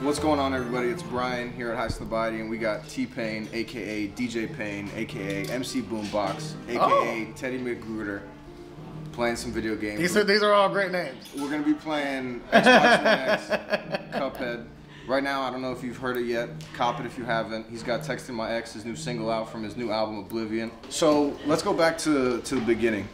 What's going on, everybody? It's Brian here at Highsnobiety, and we got T-Pain, aka DJ Pain, aka MC Boombox, aka Teddy McGruder, playing some video games. These are all great names. We're gonna be playing Xbox One X, Cuphead. Right now, I don't know if you've heard it yet. Cop it if you haven't. He's got Texting My Ex, his new single out from his new album, Oblivion. So let's go back to the beginning.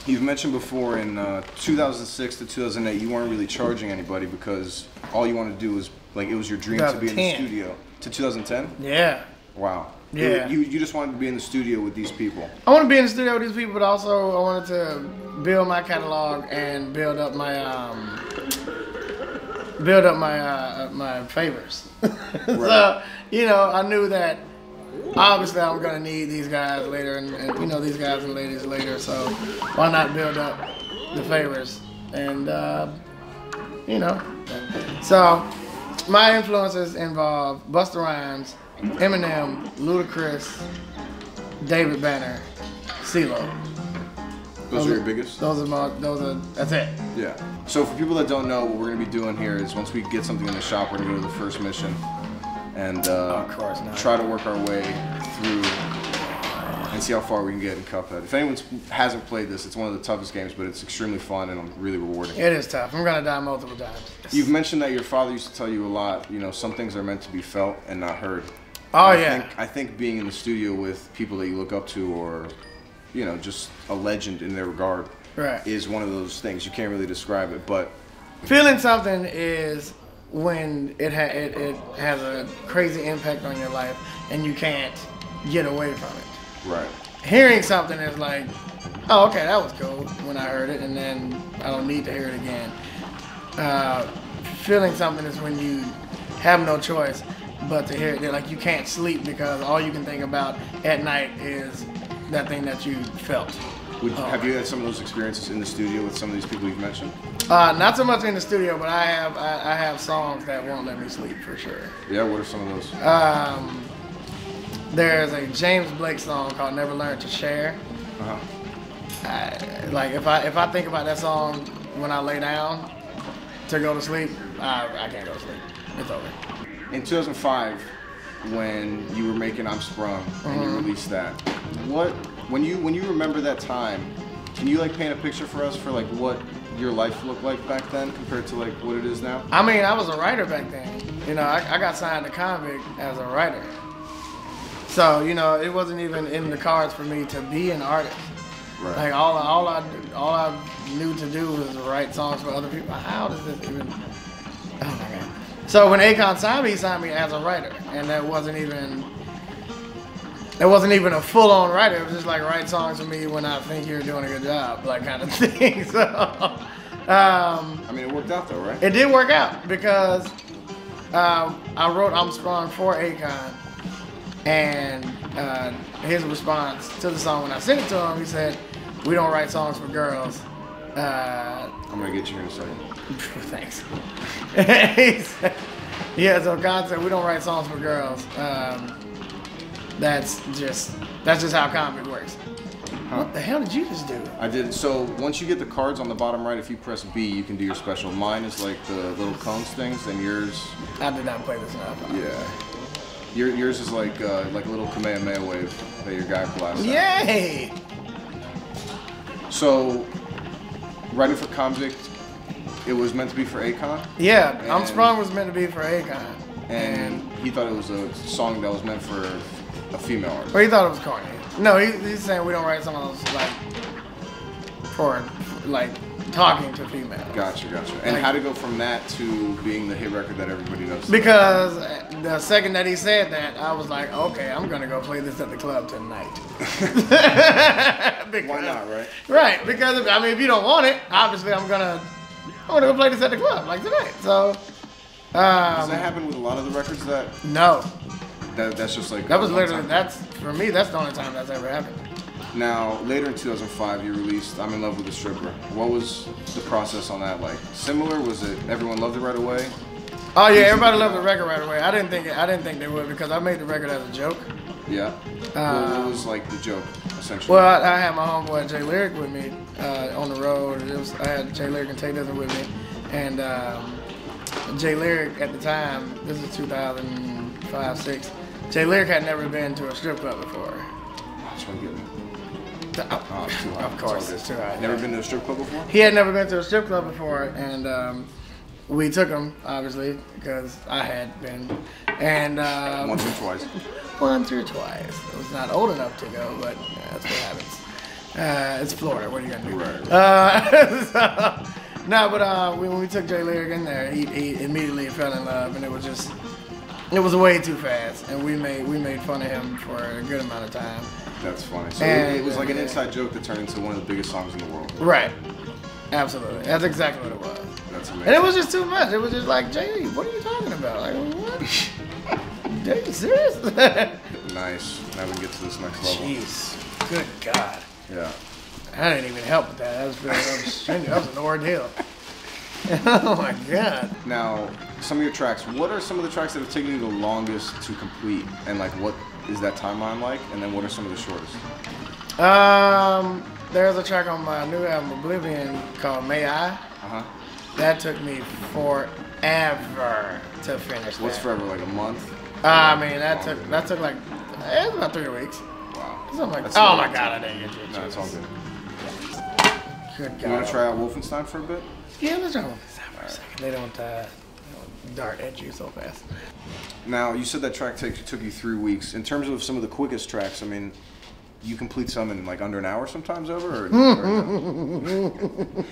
You've mentioned before in 2006 to 2008, you weren't really charging anybody because all you wanted to do was, like, it was your dream to be in the studio. To 2010? Yeah. Wow. Yeah. You just wanted to be in the studio with these people. I want to be in the studio with these people, but also I wanted to build my catalog and build up my my favors. Right. So, you know, I knew that obviously I'm gonna need these guys later, and you know, these guys and ladies later. So why not build up the favors? And you know, so my influences involve Busta Rhymes, Eminem, Ludacris, David Banner, CeeLo. Those are your biggest? That's it. Yeah. So for people that don't know, what we're going to be doing here is once we get something in the shop, we're going to go to the first mission and try to work our way through and see how far we can get in Cuphead. If anyone hasn't played this, it's one of the toughest games, but it's extremely fun and really rewarding. It is tough. I'm going to die multiple times. You've mentioned that your father used to tell you a lot, you know, some things are meant to be felt and not heard. Oh, and I think being in the studio with people that you look up to, or you know, just a legend in their regard, right, is one of those things. You can't really describe it, but feeling something is when it has a crazy impact on your life and you can't get away from it. Right. Hearing something is like, oh, okay, that was cool when I heard it, and then I don't need to hear it again. Feeling something is when you have no choice but to hear it. Like, you can't sleep because all you can think about at night is that thing that you felt. Have you had some of those experiences in the studio with some of these people you've mentioned? Not so much in the studio, but I have songs that won't let me sleep for sure. Yeah, what are some of those? There's a James Blake song called "Never Learned to Share." Like if I think about that song when I lay down to go to sleep, I can't go to sleep. It's over. In 2005, when you were making "I'm Sprung" and you released that, when you remember that time, can you like paint a picture for us for like what your life looked like back then compared to like what it is now? I mean, I was a writer back then. You know, I got signed to Convict as a writer. So, you know, it wasn't even in the cards for me to be an artist. Right. Like all I knew to do was write songs for other people. How does this even? Oh my God. So when Akon signed me as a writer, and that wasn't even a full-on writer. It was just like, write songs for me when I think you're doing a good job, like kind of thing. So, I mean, it worked out though, right? It did work out because I wrote "I'm Sprung" for Akon, and his response to the song when I sent it to him, he said, "We don't write songs for girls." I'm gonna get you here in a second. Thanks. He said, yeah, so God said, "We don't write songs for girls." That's just how Convict works. What the hell did you just do? I did. So once you get the cards on the bottom right, if you press B, you can do your special. Mine is like the little cones things, and yours. I did not play this enough. Yeah. Yours is like a little Kamehameha wave that your guy blasts out. Yay! So, writing for Convict, it was meant to be for Akon? Yeah, "I'm Sprung" was meant to be for Akon. And he thought it was a song that was meant for a female artist. Well, he thought it was corny. No, he's saying we don't write songs like for like talking to females. Gotcha. And like, how to go from that to being the hit record that everybody knows? Because the second that he said that, I was like, okay, I'm gonna go play this at the club tonight. Why not, right? Right, because I mean, if you don't want it, obviously I'm gonna go play this at the club like tonight. So. Does that happen with a lot of the records that? No. That's just like. That was literally, for me, that's the only time that's ever happened. Now, later in 2005, you released "I'm in Love with a Stripper." What was the process on that like? Similar? Was it everyone loved it right away? Oh yeah, everybody loved the record right away. I didn't think they would because I made the record as a joke. Yeah. What was like the joke, essentially? Well, I had my homeboy Jay Lyric with me on the road. I had Jay Lyric and Tay Dozen with me, and Jay Lyric at the time, this is 2005, 6. Jay Lyric had never been to a strip club before. Of course, it's too high. Never been to a strip club before? He had never been to a strip club before, and we took him, obviously, because I had been. And once or twice? Once or twice. I was not old enough to go, but that's what happens. It's Florida. What are you gonna do? Right. No, but when we took Jay Lyric in there, he immediately fell in love, and it was way too fast, and we made fun of him for a good amount of time. That's funny. So it was like an inside joke that turned into one of the biggest songs in the world. Right. Absolutely. That's exactly what it was. That's amazing. And it was just too much. It was just like, Jay, what are you talking about? Like, what? Jay, you serious? Nice. Now we can get to this next level. Jeez. Good God. Yeah. I didn't even help with that. That was an ordeal. Oh my God. Now, some of your tracks, what are some of the tracks that have taken you the longest to complete? And like, what is that timeline like? And then what are some of the shortest? There's a track on my new album, Oblivion, called May I. Uh-huh. That took me forever to finish. What's forever, like a month? I mean, that took like, it was about 3 weeks. Wow. Something like, oh my God, I didn't get to it. No, it's all good. Good God. You want to try out Wolfenstein for a bit? Yeah, let's try Wolfenstein for a second. They don't dart at you so fast. Now, you said that track took you 3 weeks. In terms of some of the quickest tracks, I mean, you complete some in like under an hour sometimes over? Or no?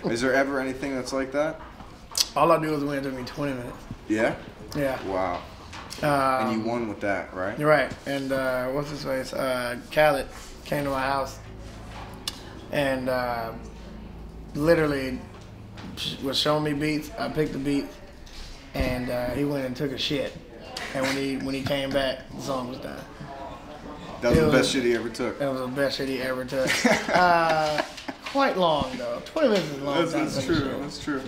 Is there ever anything that's like that? All I do is win. It took me 20 minutes. Yeah? Yeah. Wow. And you won with that, right? You're right. And what's his face? Khaled came to my house and literally was showing me beats. I picked the beat, and he went and took a shit. And when he came back, the song was done. That was the best shit he ever took. That was the best shit he ever took. Quite long though. 20 minutes is a long time. That's true. That's true.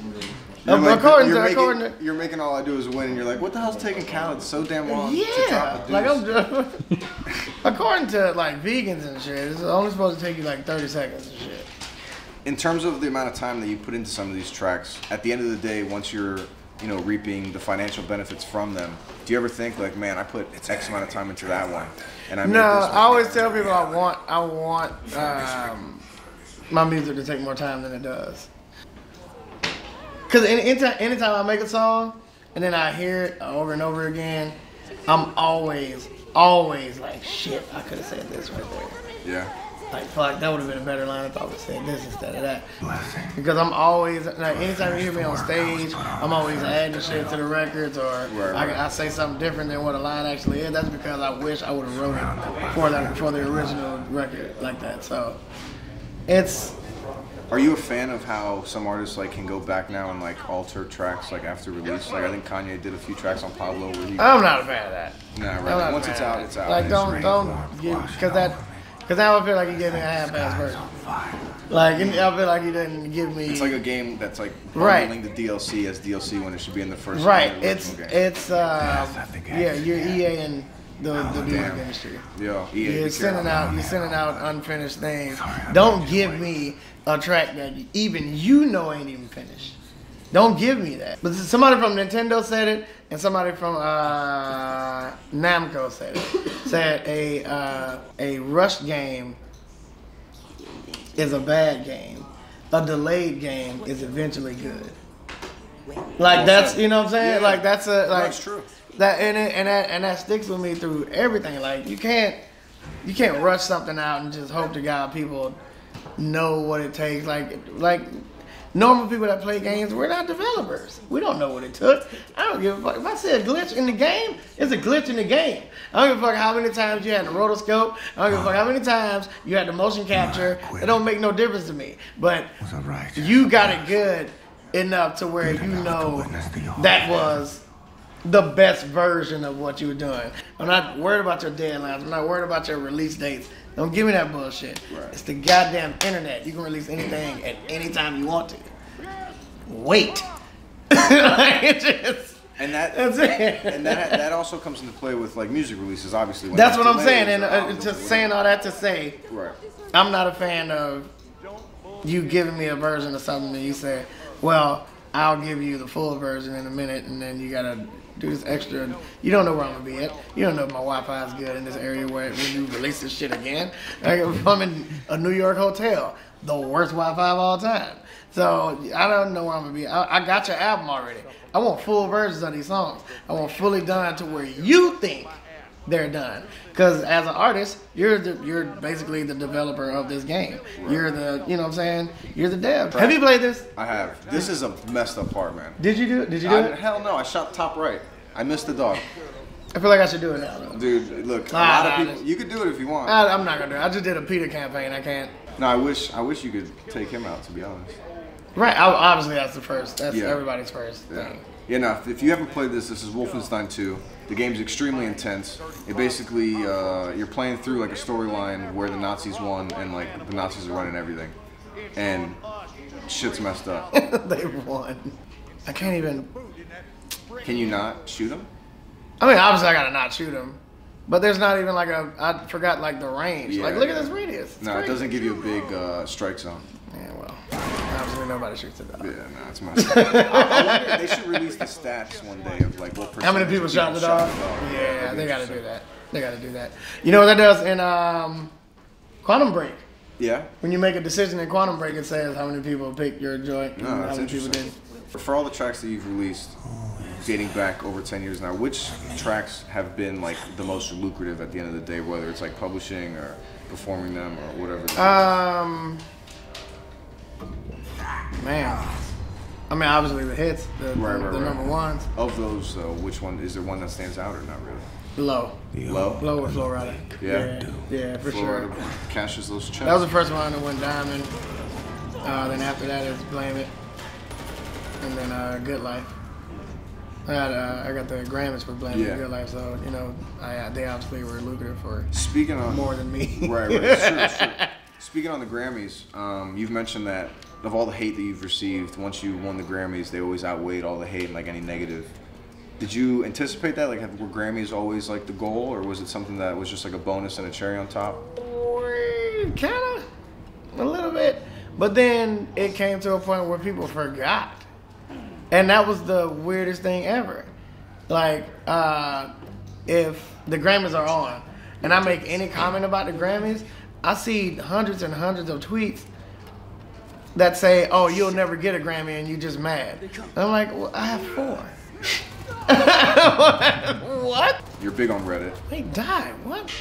You're making all I do is win, and you're like, what the hell's taking Khaled so damn long to drop a deuce? According to like vegans and shit, it's only supposed to take you like 30 seconds and shit. In terms of the amount of time that you put into some of these tracks, at the end of the day, once you're reaping the financial benefits from them, do you ever think like, man, I put X amount of time into that one, and I made this one? I always tell people I want my music to take more time than it does. Cause anytime I make a song and then I hear it over and over again, I'm always like, shit, I could have said this right there. Yeah. Like, fuck, that would have been a better line if I would have said this instead of that. Because I'm always, like, anytime you hear me on stage, I'm always adding shit to the records, or I say something different than what a line actually is. That's because I wish I would have wrote it for the original record like that. So, it's... Are you a fan of how some artists like can go back now and like alter tracks like after release? Like I think Kanye did a few tracks on Pablo where he... I'm not a fan of that. Nah, right. Once it's out, it's out. Like, don't give... Because now I feel like he gave me a half-ass version. Like, I feel like he didn't give me... It's like a game that's like bundling the DLC as DLC when it should be in the first game. Right. Yeah, you're EA and the music industry. Yeah, EA. You're sending out unfinished things. Don't give me a track that even ain't even finished. Don't give me that. But somebody from Nintendo said it, and somebody from Namco said it. Said a rushed game is a bad game. A delayed game is eventually good. Like that's, you know what I'm saying? Yeah. Like that's true. And that sticks with me through everything. Like you can't rush something out and just hope to God people know what it takes. Like normal people that play games, we're not developers. We don't know what it took. I don't give a fuck. If I see a glitch in the game, it's a glitch in the game. I don't give a fuck how many times you had the rotoscope. I don't give a fuck how many times you had the motion capture. It don't make no difference to me. But you got it good enough to where you know that was the best version of what you were doing. I'm not worried about your deadlines. I'm not worried about your release dates. Don't give me that bullshit. Right. It's the goddamn internet. You can release anything at any time you want to. Wait. That's it. And that also comes into play with like music releases, obviously. That's what I'm saying. And just saying all that to say, right. I'm not a fan of you giving me a version of something that you say, well, I'll give you the full version in a minute, and then you gotta do this extra. You don't know where I'm gonna be at. You don't know if my Wi-Fi is good in this area when you release this shit again. Like if I'm in a New York hotel, the worst Wi-Fi of all time. So I don't know where I'm gonna be. I got your album already. I want full versions of these songs. I want fully done to where you think they're done. Because as an artist, you're basically the developer of this game. Right. You're the, you know what I'm saying? You're the dev. Right. Have you played this? I have. This is a messed up part, man. Did you do it? Did you do it? Hell no. I shot top right. I missed the dog. I feel like I should do it now, though. Dude, look, a lot of people. You could do it if you want. I'm not gonna do it. I just did a Peter campaign. I can't. No, I wish you could take him out. To be honest. Right. Obviously, that's the first. That's everybody's first thing. Yeah. Now, if you haven't played this is Wolfenstein 2. The game's extremely intense. It basically, you're playing through like a storyline where the Nazis won and like the Nazis are running everything. And shit's messed up. They won. I can't even... Can you not shoot them? I mean, obviously I gotta not shoot them. But there's not even like I forgot like the range. Yeah, like look at this radius. No, it doesn't give you a big strike zone. Yeah, well, obviously nobody shoots it. Yeah, no, it's messed up. I wonder, they should release the stats one day of like what percentage. How many people shot the dog? Yeah, they gotta do that. They gotta do that. You know what that does in Quantum Break? Yeah. When you make a decision in Quantum Break, it says how many people picked your joint and that's how many people didn't. For all the tracks that you've released, dating back over 10 years now, which tracks have been like the most lucrative at the end of the day, whether it's like publishing or performing them or whatever? Man, I mean obviously the hits, the number ones. Of those, which one is there one that stands out or not really? Low. Low with Flo Rida. Yeah, for sure. Cashes those checks. That was the first one that went diamond. Then after that is Blame It, and then Good Life. I got the Grammys for Blame It, Good Life, so you know they obviously were lucrative for more than me. Right. It's true. Speaking on the Grammys, you've mentioned that of all the hate that you've received, once you won the Grammys, they always outweighed all the hate and like any negative. Did you anticipate that? Like, were Grammys always like the goal, or was it something that was just like a bonus and a cherry on top? Kind of, a little bit. But then it came to a point where people forgot. And that was the weirdest thing ever. Like, if the Grammys are on, and I make any comment about the Grammys, I see hundreds and hundreds of tweets that say, "Oh, you'll never get a Grammy and you just mad." And I'm like, well, I have 4. What? You're big on Reddit. They died. What?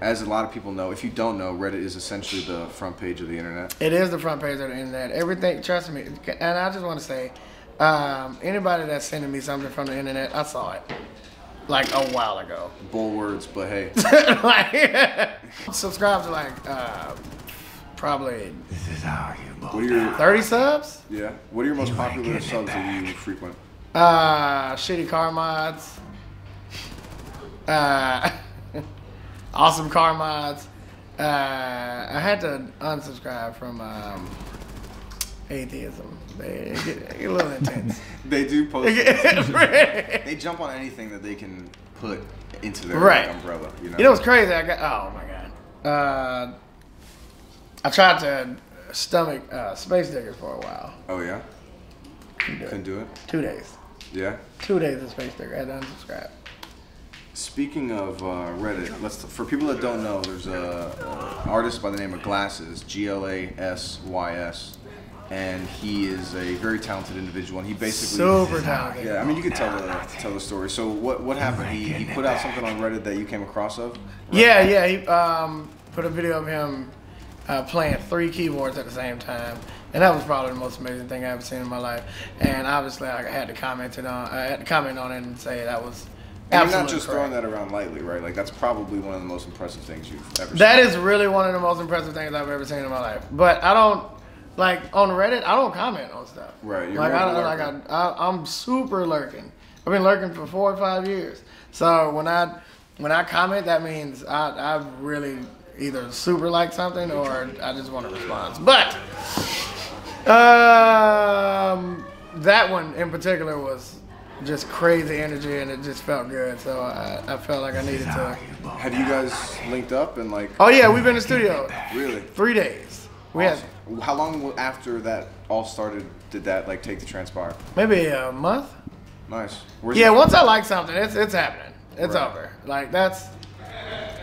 As a lot of people know, if you don't know, Reddit is essentially the front page of the internet. It is the front page of the internet. Everything, trust me. And I just want to say, anybody that's sending me something from the internet, I saw it like a while ago. Bold words, but hey. Subscribe to like probably. This is how you. What are your 30 subs? Yeah. What are your most popular subs that you frequent? Shitty car mods. Awesome car mods. I had to unsubscribe from atheism. They get a little intense. They do post. They jump on anything that they can put into their umbrella. You know what's crazy? Oh my god. I tried to stomach space diggers for a while. Oh yeah. Couldn't do it. 2 days. Yeah. 2 days of space digger. I had to unsubscribe. Speaking of Reddit, for people that don't know, there's a artist by the name of Glasses, Glassys, and he is a very talented individual. And he basically super talented. Yeah, I mean you could tell the story. So what happened? He put out something on Reddit that you came across of. Right? Yeah. He put a video of him playing 3 keyboards at the same time. And that was probably the most amazing thing I've ever seen in my life. And obviously, I had to comment on it and say that was. And you're not just throwing that around lightly, right? Like, that's probably one of the most impressive things you've ever seen. That is really one of the most impressive things I've ever seen in my life. But I don't, like, on Reddit, I don't comment on stuff. Right. You're I'm super lurking. I've been lurking for 4 or 5 years. So when I comment, that means I really either super like something or I just want a response. But that one in particular was just crazy energy, and it just felt good. So I felt like I needed to. Have you guys linked up and like? Oh yeah, we've been in the studio. Really? 3 days. We awesome. How long after that all started did that like take to transpire? Maybe a month. Nice. Once I like something, it's happening. It's Right. over. Like that's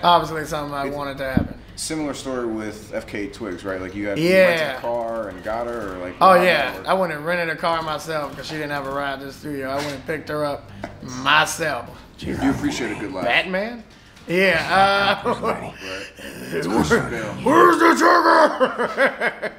obviously something I wanted to happen. Similar story with FK Twigs, right? Like you had Yeah. rented a car and got her, or like. Oh yeah, I went and rented a car myself because she didn't have a ride to the studio. I went and picked her up myself. You appreciate a good laugh. Batman? Yeah. Right. Where's Where's the trigger?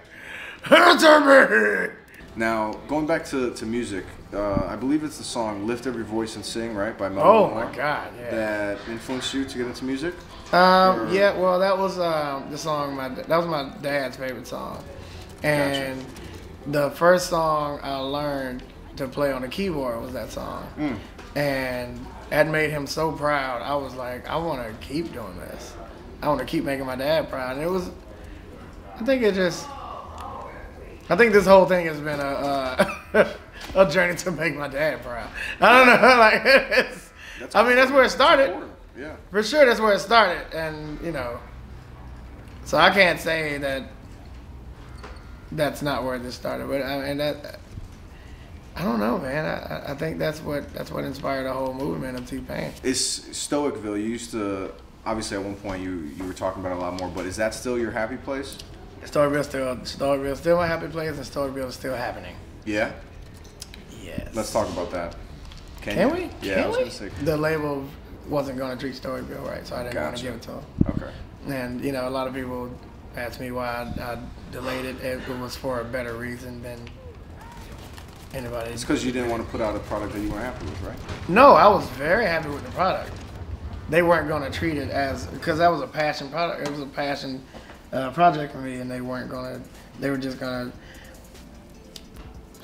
Answer me. Now, going back to music, I believe it's the song "Lift Every Voice and Sing," right, by Mel. Oh my God, yeah. That influenced you to get into music? Yeah, well, that was the song. That was my dad's favorite song, and the first song I learned to play on the keyboard was that song, and that made him so proud. I was like, I want to keep doing this. I want to keep making my dad proud. And it was, I think this whole thing has been a journey to make my dad proud. I don't know, like that's where it started. Yeah. For sure, that's where it started, and so I can't say that that's not where this started. But I don't know, man. I think that's what inspired the whole movement of T-Pain. Is Stoicville? You used to obviously at one point you were talking about it a lot more, but is that still your happy place? Stoicville's still my happy place, and Stoicville is still happening. Yeah. Yes. Let's talk about that. Can we? Yeah, Can I was we? gonna say. The label wasn't going to treat Storyville right, so I didn't want to Gotcha. give it to them. Okay. And a lot of people asked me why I delayed it. It was for a better reason than anybody. It's because you didn't want to put out a product that you weren't happy with, right? No, I was very happy with the product. They weren't going to treat it as, because that was a passion product. It was a passion project for me, and they weren't going to. They were just going to.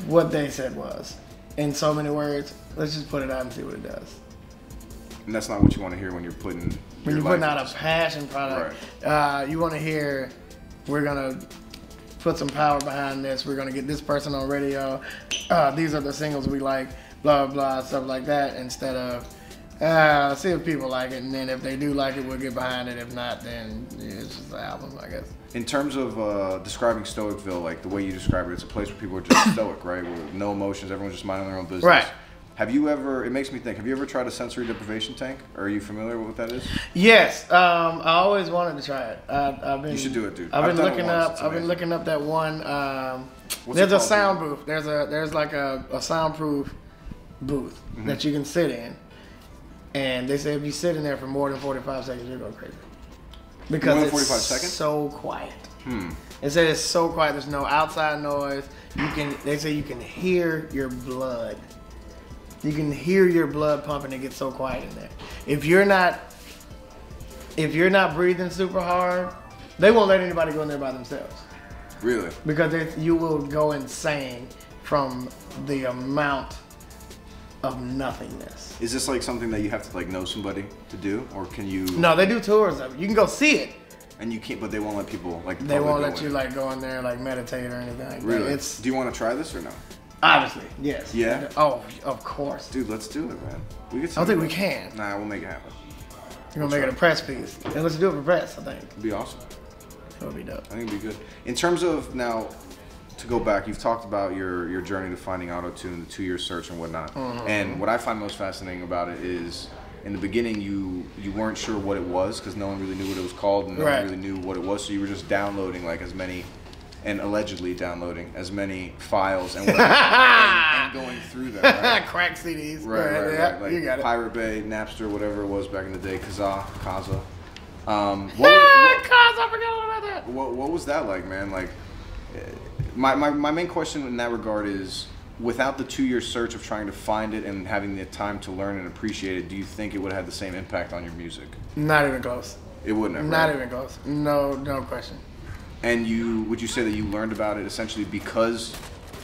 What they said was, in so many words, let's just put it out and see what it does. And that's not what you want to hear when you're putting. When you're putting out a passion product, you want to hear, we're going to put some power behind this. We're going to get this person on radio. These are the singles we like, blah, blah, stuff like that, instead of, see if people like it. And then if they do like it, we'll get behind it. If not, then it's just an album, I guess. In terms of describing Stoicville, like the way you describe it, it's a place where people are just stoic, right? With no emotions, everyone's just minding their own business. Right. Have you ever, it makes me think, have you ever tried a sensory deprivation tank? Or are you familiar with what that is? Yes, I always wanted to try it. I've been. You should do it, dude. I've been looking up. It's I've been looking up that one. What's There's it a called, sound dude? booth. There's like a soundproof booth that you can sit in, and they say if you sit in there for more than 45 seconds, you're going crazy because More than it's 45 seconds? so quiet. They say it's so quiet. There's no outside noise. They say you can hear your blood. You can hear your blood pumping. It gets so quiet in there. If you're not breathing super hard, they won't let anybody go in there by themselves. Really? Because you will go insane from the amount of nothingness. Is this like something that you have to like know somebody to do, or can you? No, they do tours of it. You can go see it. And you can't, but they won't let people like. They won't let you like go in there like meditate or anything like Really? that. Do you want to try this or no? Obviously, yes. Yeah? Oh, of course. Dude, let's do it, man. We get. I don't think we can. Nah, we'll make it happen. You're gonna make it a press piece. And let's do it for press, I think. It'd be awesome. It'll be dope. I think it'd be good. In terms of now, to go back, you've talked about your journey to finding auto-tune, the 2-year search and whatnot. And what I find most fascinating about it is, in the beginning, you weren't sure what it was because no one really knew what it was called and no one really knew what it was. So you were just downloading like as many, and allegedly downloading as many files and whatever, and going through them. Right? Crack CDs. Right. Like you got it. Pirate Bay, Napster, whatever it was back in the day, Kaza. I forgot all about that. What was that like, man? Like, my main question in that regard is, without the 2-year search of trying to find it and having the time to learn and appreciate it, do you think it would have had the same impact on your music? Not even close. It wouldn't have. Not right? even close. No question. And would you say that you learned about it essentially because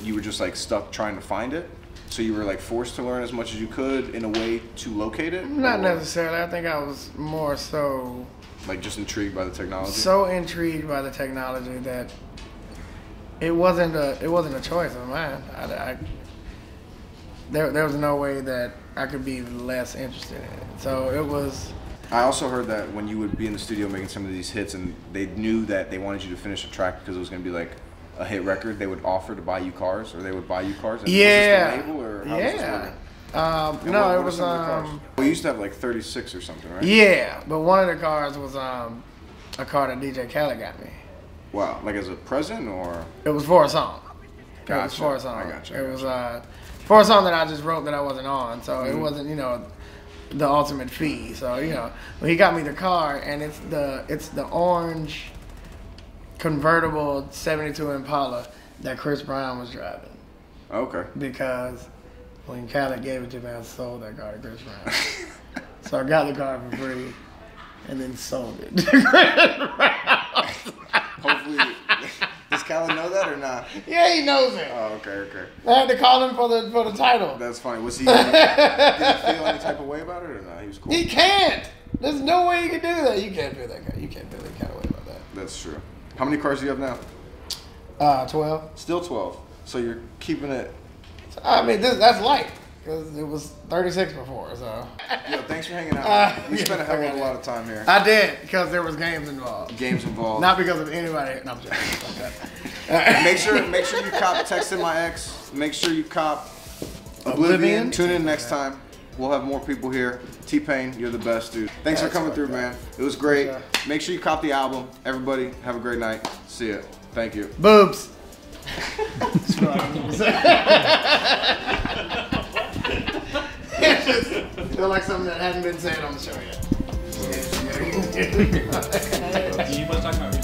you were just like stuck trying to find it? So you were like forced to learn as much as you could in a way to locate it? Not necessarily. I think I was more so like just intrigued by the technology? So intrigued by the technology that it wasn't a choice of mine. There was no way that I could be less interested in it. So it was. I also heard that when you would be in the studio making some of these hits and they knew that they wanted you to finish a track because it was going to be like a hit record, they would offer to buy you cars, or they would buy you cars? And Yeah. Was this the label, or how was this working? No, it was We used to have like 36 or something, right? Yeah, but one of the cars was a car that DJ Khaled got me. Wow, like as a present, or? It was for a song. Gotcha. It was for a song. I gotcha. It was for a song that I just wrote that I wasn't on, so it wasn't, you know, the ultimate fee. So, you know, when he got me the car, and it's the orange convertible 72 Impala that Chris Brown was driving. Okay. Because when Khaled gave it to me, I sold that car to Chris Brown. So I got the car for free and then sold it to Chris Brown. Hopefully, does Khaled know that or not? Yeah, he knows it. Oh, okay. I had to call him for the title. That's funny. Was he? Did he feel any type of way about it or not? He was cool. He can't. There's no way you can do that. You can't feel that guy. You can't feel that kind of way about that. That's true. How many cars do you have now? 12. Still 12. So you're keeping it. I mean, that's light because it was 36 before. So. Yo, thanks for hanging out. We spent a hell of a lot of time here. I did because there was games involved. Games involved. Not because of anybody. No, I'm joking. Make sure you cop Texting My Ex. Make sure you cop Oblivion. Tune in next time. We'll have more people here. T-Pain, you're the best, dude. Thanks for coming through, man. It was great. Make sure you cop the album. Everybody, have a great night. See ya. Thank you. Boobs. Feel like something that hadn't been said on the show yet. You must talk about